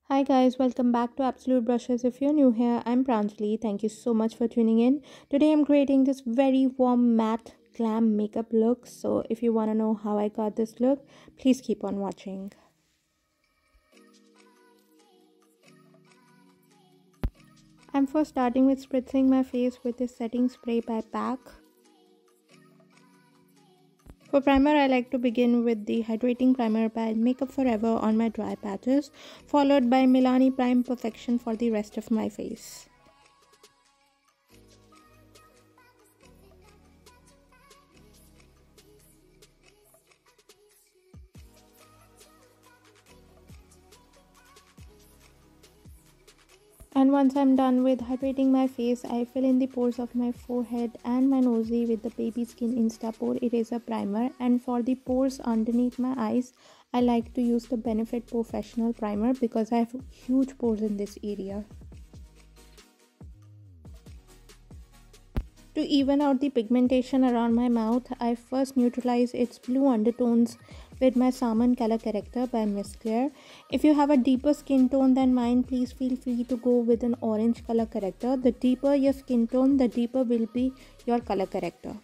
Hi guys, welcome back to Absolute Brushes. If you're new here, I'm Pranjali. Thank you so much for tuning in. Today I'm creating this very warm matte glam makeup look. So if you want to know how I got this look, please keep on watching. I'm first starting with spritzing my face with this setting spray by PAC. For primer, I like to begin with the hydrating primer by Makeup Forever on my dry patches, followed by Milani Prime Perfection for the rest of my face. And once I'm done with hydrating my face, I fill in the pores of my forehead and my nosy with the Baby Skin Insta Pore Eraser Primer. And for the pores underneath my eyes, I like to use the Benefit Professional Primer because I have huge pores in this area. To even out the pigmentation around my mouth, I first neutralize its blue undertones with my Salmon Color Corrector by Miss Claire. If you have a deeper skin tone than mine, please feel free to go with an orange color corrector. The deeper your skin tone, the deeper will be your color corrector.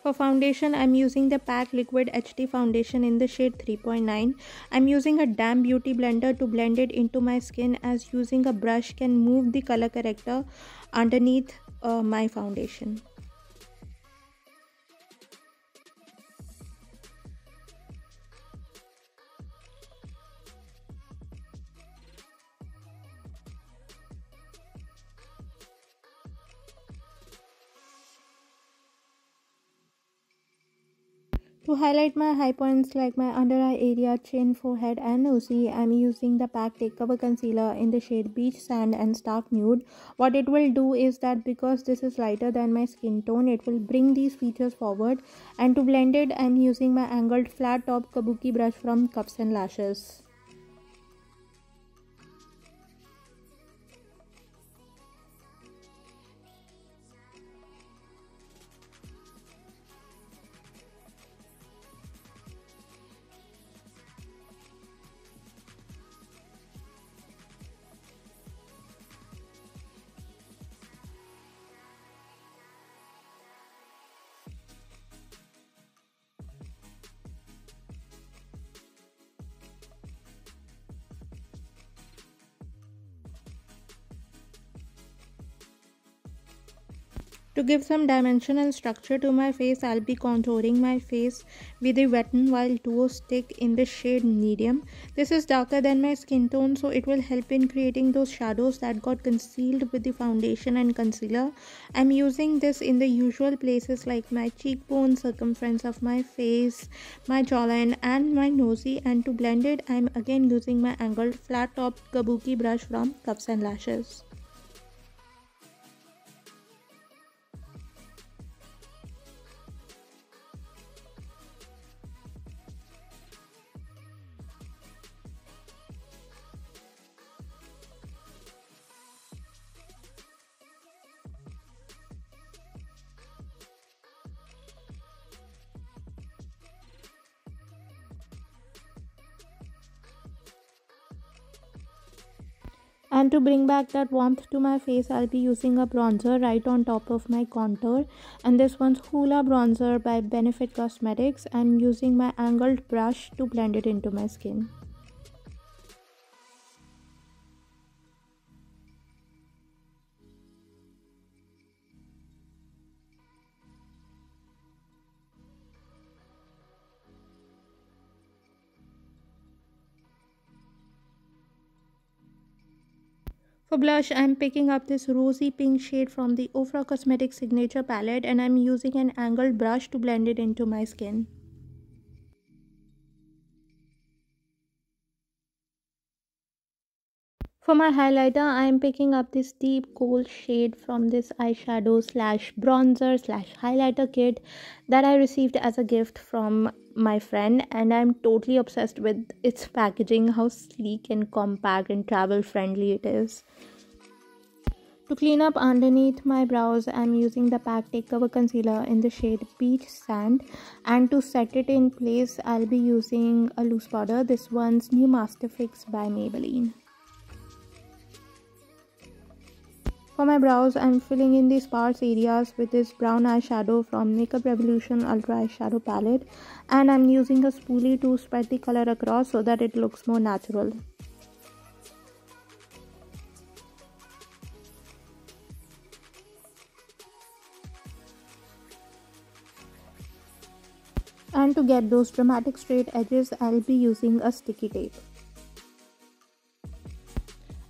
For foundation, I'm using the PAC Liquid HD Foundation in the shade 3.9. I'm using a damp beauty blender to blend it into my skin, as using a brush can move the color corrector underneath my foundation. To highlight my high points like my under eye area, chin, forehead and nosy, I'm using the PAC Take Cover Concealer in the shade Beach Sand and Stark Nude. What it will do is that because this is lighter than my skin tone, it will bring these features forward. And to blend it, I'm using my angled flat top Kabuki brush from Cups and Lashes. To give some dimension and structure to my face, I'll be contouring my face with a Wet n Wild Duo Stick in the shade Medium. This is darker than my skin tone, so it will help in creating those shadows that got concealed with the foundation and concealer. I'm using this in the usual places like my cheekbone, circumference of my face, my jawline and my nosy. And to blend it, I'm again using my angled flat top Kabuki brush from Cups and Lashes. And to bring back that warmth to my face, I'll be using a bronzer right on top of my contour. And this one's Hoola Bronzer by Benefit Cosmetics. I'm using my angled brush to blend it into my skin. For blush, I'm picking up this rosy pink shade from the Ofra Cosmetics Signature palette, and I'm using an angled brush to blend it into my skin. For my highlighter, I am picking up this deep gold shade from this eyeshadow slash bronzer slash highlighter kit that I received as a gift from my friend, and I'm totally obsessed with its packaging, how sleek and compact and travel friendly it is. To clean up underneath my brows, I'm using the Pac Take Cover Concealer in the shade Beach Sand, and to set it in place, I'll be using a loose powder. This one's New Master Fix by Maybelline. For my brows, I'm filling in the sparse areas with this brown eyeshadow from Makeup Revolution Ultra Eyeshadow Palette, and I'm using a spoolie to spread the color across so that it looks more natural. And to get those dramatic straight edges, I'll be using a sticky tape.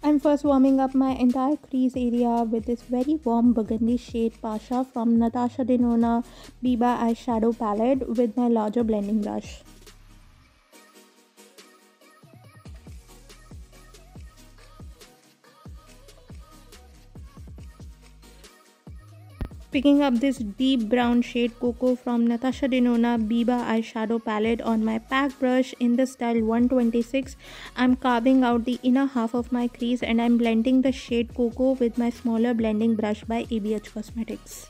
I'm first warming up my entire crease area with this very warm burgundy shade Pasha from Natasha Denona Biba eyeshadow palette with my larger blending brush. Picking up this deep brown shade Cocoa from Natasha Denona Biba eyeshadow palette on my pack brush in the style 126, I'm carving out the inner half of my crease and I'm blending the shade Cocoa with my smaller blending brush by ABH Cosmetics.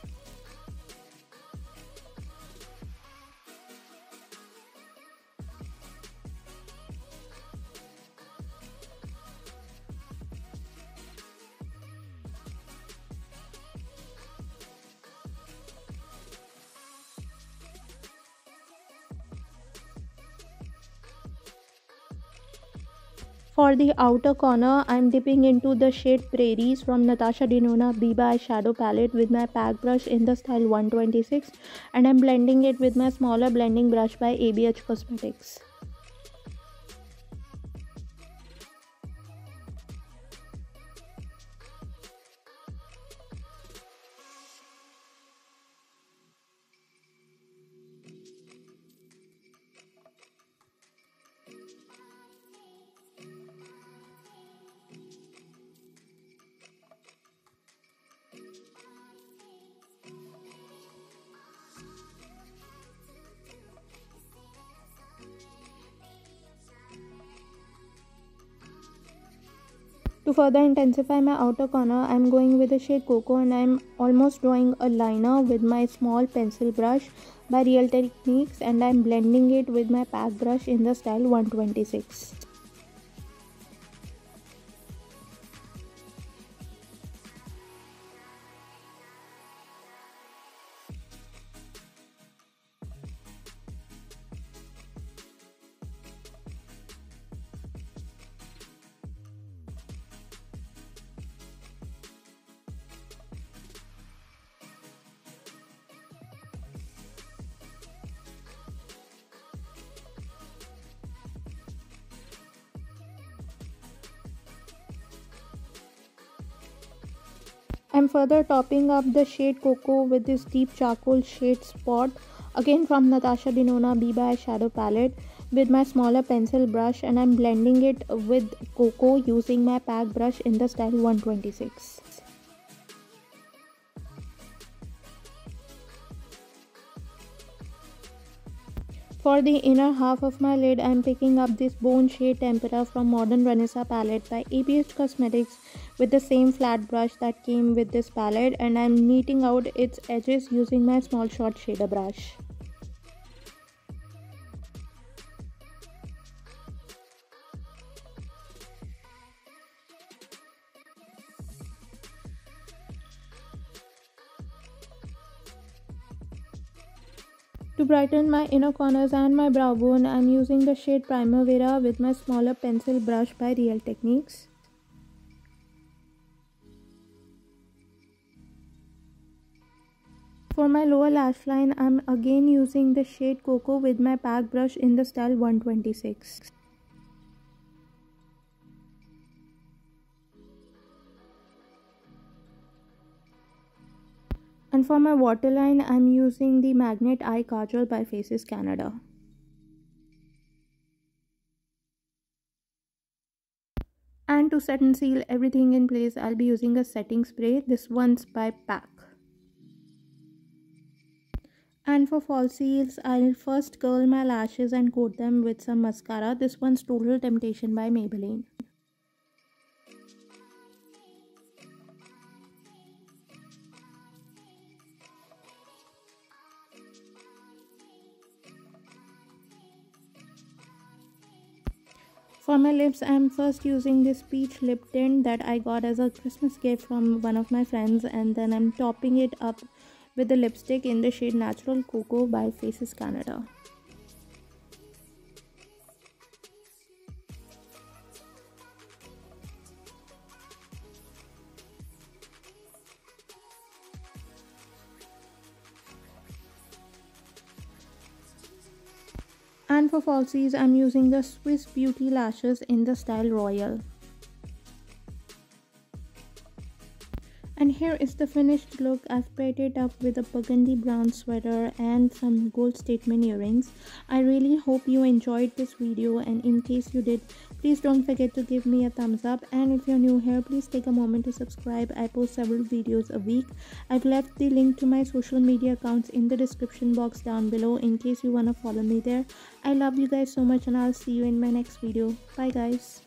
For the outer corner, I'm dipping into the shade Prairies from Natasha Denona Biba eyeshadow palette with my pack brush in the style 126, and I'm blending it with my smaller blending brush by ABH Cosmetics. To further intensify my outer corner, I'm going with the shade Cocoa and I'm almost drawing a liner with my small pencil brush by Real Techniques, and I'm blending it with my pack brush in the style 126. I'm further topping up the shade Cocoa with this deep charcoal shade Spot, again from Natasha Denona Biba eyeshadow palette, with my smaller pencil brush, and I'm blending it with Cocoa using my pack brush in the style 126. For the inner half of my lid, I'm picking up this Bone Shade Tempera from Modern Vanessa palette by ABH Cosmetics with the same flat brush that came with this palette, and I'm kneading out its edges using my small short shader brush. To brighten my inner corners and my brow bone, I'm using the shade Primavera with my smaller pencil brush by Real Techniques. For my lower lash line, I'm again using the shade Cocoa with my pack brush in the style 126. And for my waterline, I'm using the Magnet Eye Kajal by Faces Canada. And to To set and seal everything in place, I'll be using a setting spray. This one's by PAC. And for falsies, I'll first curl my lashes and coat them with some mascara. This one's Total Temptation by Maybelline. For my lips, I'm first using this peach lip tint that I got as a Christmas gift from one of my friends, and then I'm topping it up with the lipstick in the shade Natural Cocoa by Faces Canada. And for falsies, I'm using the Swiss Beauty lashes in the style Royal. And here is the finished look. I've paired it up with a burgundy brown sweater and some gold statement earrings. I really hope you enjoyed this video, and in case you did, please don't forget to give me a thumbs up. And if you're new here, please take a moment to subscribe. I post several videos a week. I've left the link to my social media accounts in the description box down below in case you want to follow me there. I love you guys so much, and I'll see you in my next video. Bye guys.